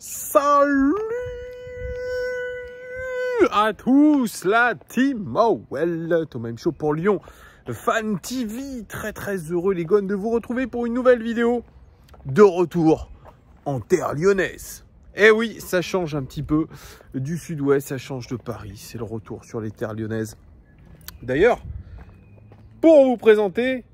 Salut à tous, la team OL, Thomas M. Show pour Lyon, Fan TV, très heureux les gones de vous retrouver pour une nouvelle vidéo de retour en terre lyonnaise. Eh oui, ça change un petit peu du sud-ouest, ça change de Paris, c'est le retour sur les terres lyonnaises. D'ailleurs, pour vous présenter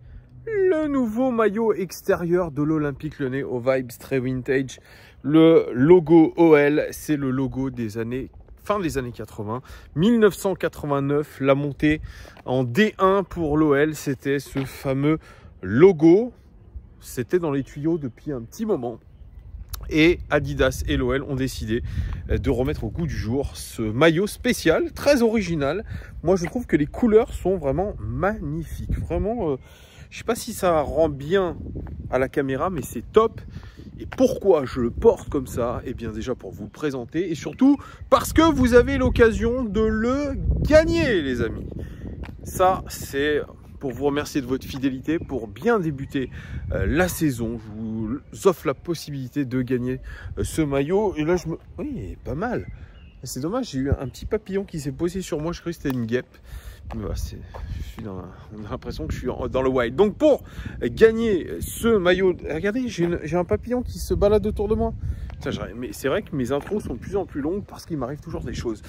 le nouveau maillot extérieur de l'Olympique Lyonnais aux vibes très vintage. Le logo OL, c'est le logo des années, fin des années 80. 1989, la montée en D1 pour l'OL, c'était ce fameux logo. C'était dans les tuyaux depuis un petit moment. Et Adidas et l'OL ont décidé de remettre au goût du jour ce maillot spécial, très original. Moi, je trouve que les couleurs sont vraiment magnifiques. Vraiment, je ne sais pas si ça rend bien à la caméra, mais c'est top. Et pourquoi je le porte comme ça? Eh bien déjà pour vous le présenter et surtout parce que vous avez l'occasion de le gagner, les amis. Ça, c'est pour vous remercier de votre fidélité, pour bien débuter la saison. Je vous offre la possibilité de gagner ce maillot. Et là, oui, pas mal. C'est dommage, j'ai eu un petit papillon qui s'est posé sur moi. Je croyais que c'était une guêpe. Mais voilà, on a l'impression que je suis dans le wild. Donc pour gagner ce maillot, regardez, j'ai un papillon qui se balade autour de moi. Mais c'est vrai que mes intros sont de plus en plus longues parce qu'il m'arrive toujours des choses.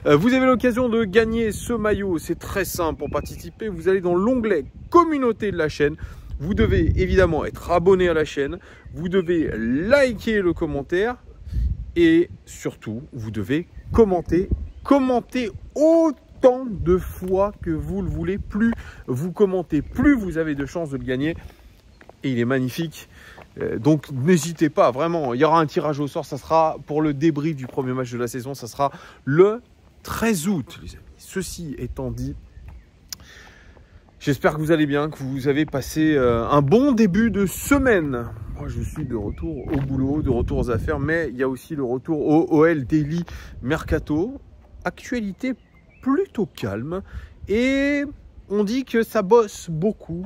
Vous avez l'occasion de gagner ce maillot. C'est très simple pour participer. Vous allez dans l'onglet communauté de la chaîne. Vous devez évidemment être abonné à la chaîne. Vous devez liker le commentaire. Et surtout, vous devez commenter. Commentez autant de fois que vous le voulez. Plus vous commentez, plus vous avez de chances de le gagner. Et il est magnifique. Donc n'hésitez pas, vraiment. Il y aura un tirage au sort. Ça sera pour le débrief du premier match de la saison. Ça sera le 13 août, les amis. Ceci étant dit, j'espère que vous allez bien, que vous avez passé un bon début de semaine. Moi, je suis de retour au boulot, de retour aux affaires. Mais il y a aussi le retour au OL Daily Mercato. Actualité plutôt calme et on dit que ça bosse beaucoup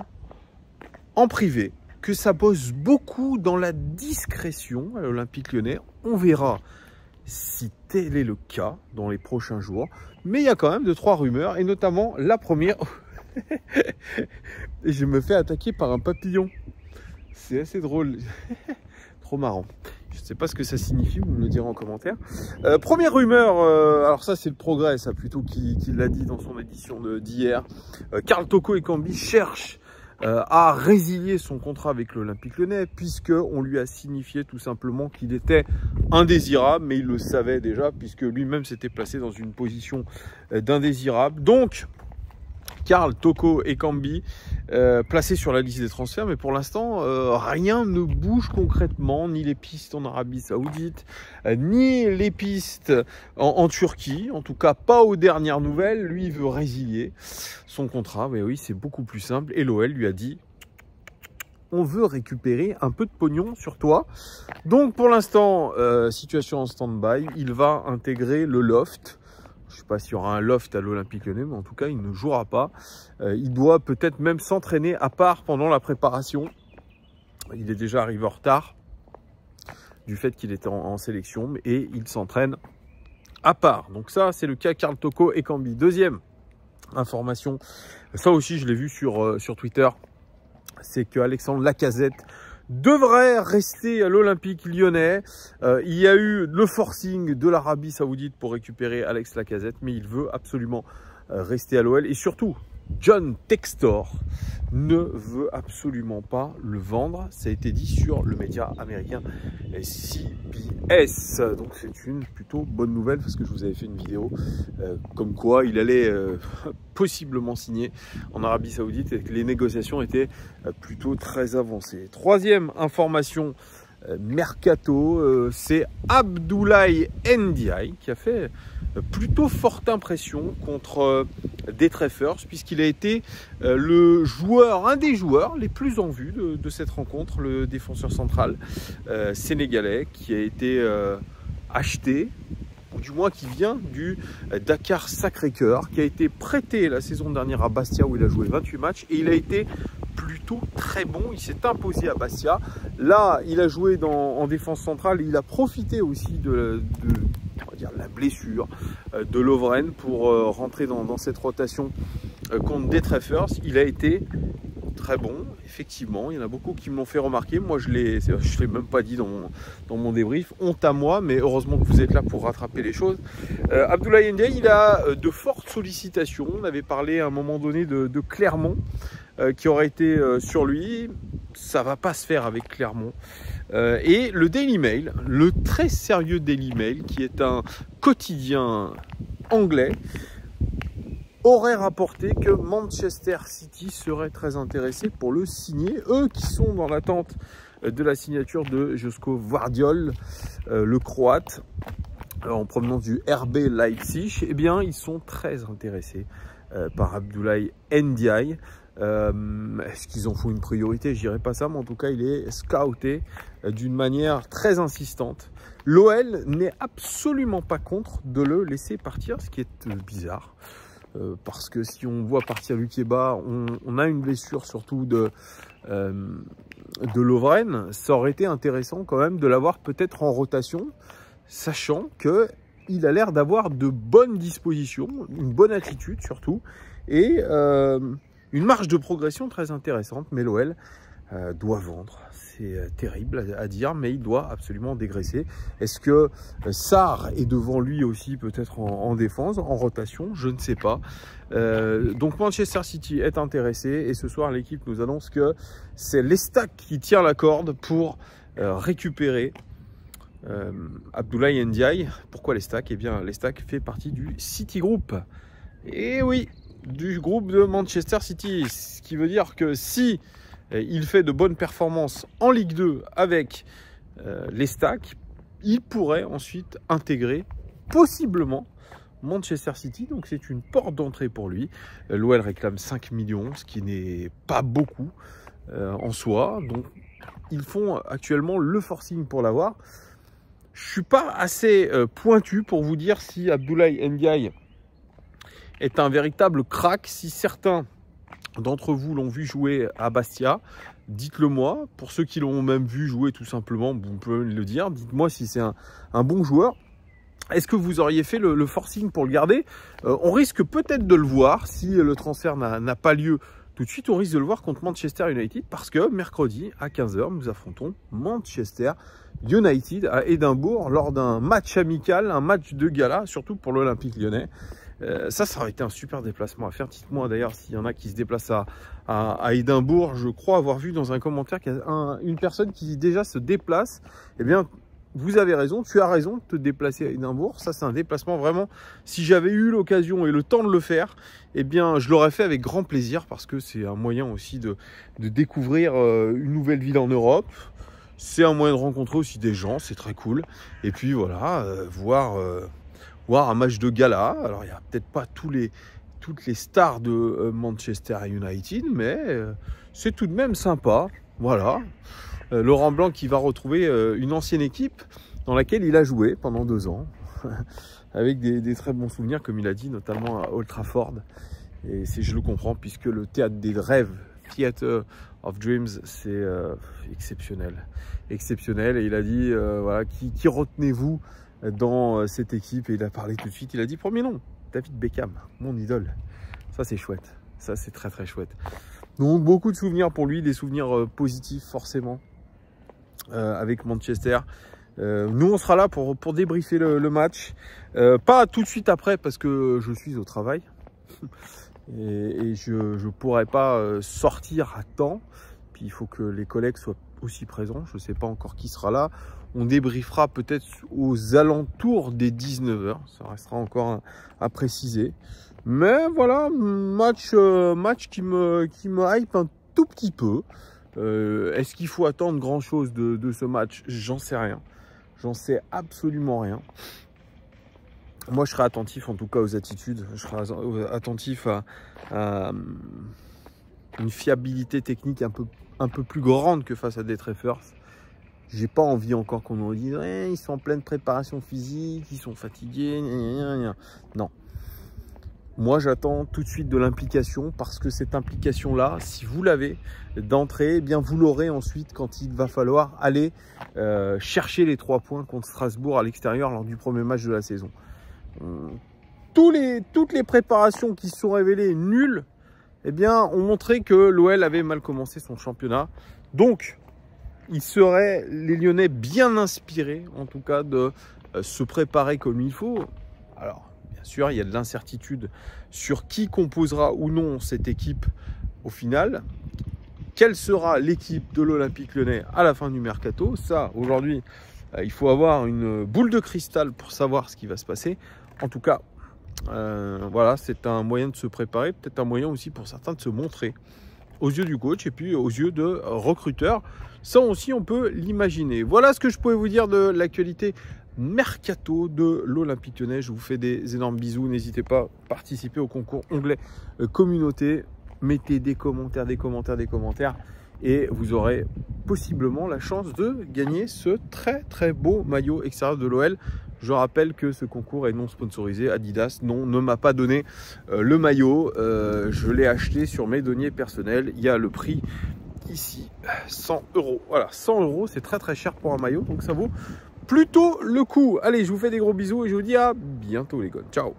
en privé, que ça bosse beaucoup dans la discrétion à l'Olympique Lyonnais. On verra si tel est le cas dans les prochains jours, mais il y a quand même 2-3 rumeurs et notamment la première. Et je me fais attaquer par un papillon, c'est assez drôle. Trop marrant. Je ne sais pas ce que ça signifie, vous me le direz en commentaire. Première rumeur, alors ça c'est le Progrès, ça plutôt qui l'a dit dans son édition d'hier. Karl Toko Ekambi cherche à résilier son contrat avec l'Olympique Lyonnais puisqu'on lui a signifié tout simplement qu'il était indésirable, mais il le savait déjà puisque lui-même s'était placé dans une position d'indésirable. Donc, Karl Toko Ekambi placé sur la liste des transferts, mais pour l'instant rien ne bouge concrètement, ni les pistes en Arabie Saoudite, ni les pistes en Turquie, en tout cas pas aux dernières nouvelles. Lui veut résilier son contrat, mais oui, c'est beaucoup plus simple, et l'OL lui a dit on veut récupérer un peu de pognon sur toi. Donc pour l'instant, situation en stand-by, il va intégrer le loft. Je ne sais pas s'il y aura un loft à l'Olympique Lyonnais, mais en tout cas, il ne jouera pas. Il doit peut-être même s'entraîner à part pendant la préparation. Il est déjà arrivé en retard du fait qu'il était en sélection et il s'entraîne à part. Donc ça, c'est le cas Karl Toko Ekambi. Deuxième information, ça aussi, je l'ai vu sur Twitter, c'est que Alexandre Lacazette devrait rester à l'Olympique Lyonnais. Il y a eu le forcing de l'Arabie Saoudite pour récupérer Alex Lacazette, mais il veut absolument rester à l'OL. Et surtout, John Textor ne veut absolument pas le vendre. Ça a été dit sur le média américain CBS. Donc c'est une plutôt bonne nouvelle parce que je vous avais fait une vidéo comme quoi il allait possiblement signer en Arabie Saoudite et que les négociations étaient plutôt très avancées. Troisième information mercato, c'est Abdoulaye Ndiaye qui a fait plutôt forte impression contre Détreffers puisqu'il a été un des joueurs les plus en vue de cette rencontre, le défenseur central sénégalais qui a été acheté, ou du moins qui vient du Dakar Sacré-Cœur, qui a été prêté la saison dernière à Bastia où il a joué 28 matchs et il a été plutôt plutôt très bon. Il s'est imposé à Bastia. Là, il a joué en défense centrale. Il a profité aussi de on va dire, la blessure de Lovren pour rentrer dans cette rotation contre des Treffers. Il a été très bon, effectivement. Il y en a beaucoup qui me l'ont fait remarquer. Moi, je ne l'ai même pas dit dans mon débrief. Honte à moi, mais heureusement que vous êtes là pour rattraper les choses. Abdoulaye Ndiaye, il a de fortes sollicitations. On avait parlé à un moment donné de Clermont qui aurait été sur lui. Ça ne va pas se faire avec Clermont. Et le Daily Mail, le très sérieux Daily Mail, qui est un quotidien anglais, aurait rapporté que Manchester City serait très intéressé pour le signer. Eux qui sont dans l'attente de la signature de Josko Gvardiol, le Croate, en provenance du RB Leipzig, eh bien ils sont très intéressés par Abdoulaye Ndiaye. Est-ce qu'ils en font une priorité? Je dirais pas ça, mais en tout cas il est scouté d'une manière très insistante. L'OL n'est absolument pas contre de le laisser partir, ce qui est bizarre. Parce que si on voit partir Lukeba, on a une blessure surtout de Lovren. Ça aurait été intéressant quand même de l'avoir peut-être en rotation, sachant qu'il a l'air d'avoir de bonnes dispositions, une bonne attitude surtout, et une marge de progression très intéressante. Mais l'OL doit vendre. C'est terrible à dire, mais il doit absolument dégraisser. Est-ce que Sarr est devant lui aussi, peut-être en défense, en rotation? Je ne sais pas. Donc Manchester City est intéressé, et ce soir l'équipe nous annonce que c'est l'Estac qui tire la corde pour récupérer Abdoulaye Ndiaye. Pourquoi l'Estac? Eh bien l'Estac fait partie du City Group. Et oui, du groupe de Manchester City. Ce qui veut dire que si il fait de bonnes performances en Ligue 2 avec l'Estac, il pourrait ensuite intégrer possiblement Manchester City. Donc c'est une porte d'entrée pour lui. L'OL réclame 5 millions, ce qui n'est pas beaucoup en soi. Donc ils font actuellement le forcing pour l'avoir. Je ne suis pas assez pointu pour vous dire si Abdoulaye Ndiaye est un véritable crack. Si certains d'entre vous l'ont vu jouer à Bastia, dites-le moi. Pour ceux qui l'ont même vu jouer tout simplement, vous pouvez me le dire. Dites-moi si c'est un bon joueur. Est-ce que vous auriez fait le forcing pour le garder? On risque peut-être de le voir si le transfert n'a pas lieu tout de suite. On risque de le voir contre Manchester United parce que mercredi à 15 h, nous affrontons Manchester United à Édimbourg lors d'un match amical, un match de gala, surtout pour l'Olympique Lyonnais. Ça aurait été un super déplacement à faire. Dites-moi d'ailleurs s'il y en a qui se déplacent à Édimbourg. Je crois avoir vu dans un commentaire qu'il y a une personne qui déjà se déplace. Eh bien, vous avez raison, tu as raison de te déplacer à Édimbourg. Ça, c'est un déplacement vraiment. Si j'avais eu l'occasion et le temps de le faire, eh bien, je l'aurais fait avec grand plaisir parce que c'est un moyen aussi de découvrir une nouvelle ville en Europe. C'est un moyen de rencontrer aussi des gens, c'est très cool. Et puis voilà, voir un match de gala. Alors, il n'y a peut-être pas toutes les stars de Manchester United, mais c'est tout de même sympa. Voilà. Laurent Blanc qui va retrouver une ancienne équipe dans laquelle il a joué pendant 2 ans, avec des très bons souvenirs, comme il a dit, notamment à Old Trafford. Et je le comprends, puisque le théâtre des rêves, Theatre of Dreams, c'est exceptionnel. Exceptionnel. Et il a dit, voilà, qui retenez-vous dans cette équipe? Et il a parlé tout de suite, il a dit premier nom, David Beckham, mon idole. Ça c'est chouette, ça c'est très très chouette. Donc beaucoup de souvenirs pour lui, des souvenirs positifs forcément avec Manchester. Nous on sera là pour débriefer le match, pas tout de suite après parce que je suis au travail et je ne pourrai pas sortir à temps. Puis il faut que les collègues soient aussi présents. Je ne sais pas encore qui sera là. On débriefera peut-être aux alentours des 19 h. Ça restera encore à préciser. Mais voilà, match qui me hype un tout petit peu. Est-ce qu'il faut attendre grand chose de ce match? J'en sais rien. J'en sais absolument rien. Moi, je serai attentif en tout cas aux attitudes. Je serai attentif à une fiabilité technique un peu plus grande que face à des Treffers. J'ai pas envie encore qu'on nous dise ils sont en pleine préparation physique, ils sont fatigués. Gna gna gna. Non. Moi, j'attends tout de suite de l'implication parce que cette implication-là, si vous l'avez d'entrée, eh bien vous l'aurez ensuite quand il va falloir aller chercher les 3 points contre Strasbourg à l'extérieur lors du premier match de la saison. Toutes les préparations qui se sont révélées nulles, eh bien, ont montré que l'OL avait mal commencé son championnat. Donc, il serait, les Lyonnais, bien inspirés, en tout cas, de se préparer comme il faut. Alors, bien sûr, il y a de l'incertitude sur qui composera ou non cette équipe au final. Quelle sera l'équipe de l'Olympique Lyonnais à la fin du mercato? Ça, aujourd'hui, il faut avoir une boule de cristal pour savoir ce qui va se passer. En tout cas, voilà, c'est un moyen de se préparer, peut-être un moyen aussi pour certains de se montrer aux yeux du coach et puis aux yeux de recruteurs. Ça aussi, on peut l'imaginer. Voilà ce que je pouvais vous dire de l'actualité mercato de l'Olympique Lyonnais. Je vous fais des énormes bisous. N'hésitez pas à participer au concours onglet communauté. Mettez des commentaires et vous aurez possiblement la chance de gagner ce très beau maillot extérieur de l'OL. Je rappelle que ce concours est non sponsorisé. Adidas ne m'a pas donné le maillot. Je l'ai acheté sur mes deniers personnels. Il y a le prix ici, 100 €. Voilà, 100 €, c'est très cher pour un maillot. Donc ça vaut plutôt le coup. Allez, je vous fais des gros bisous et je vous dis à bientôt les gars. Ciao.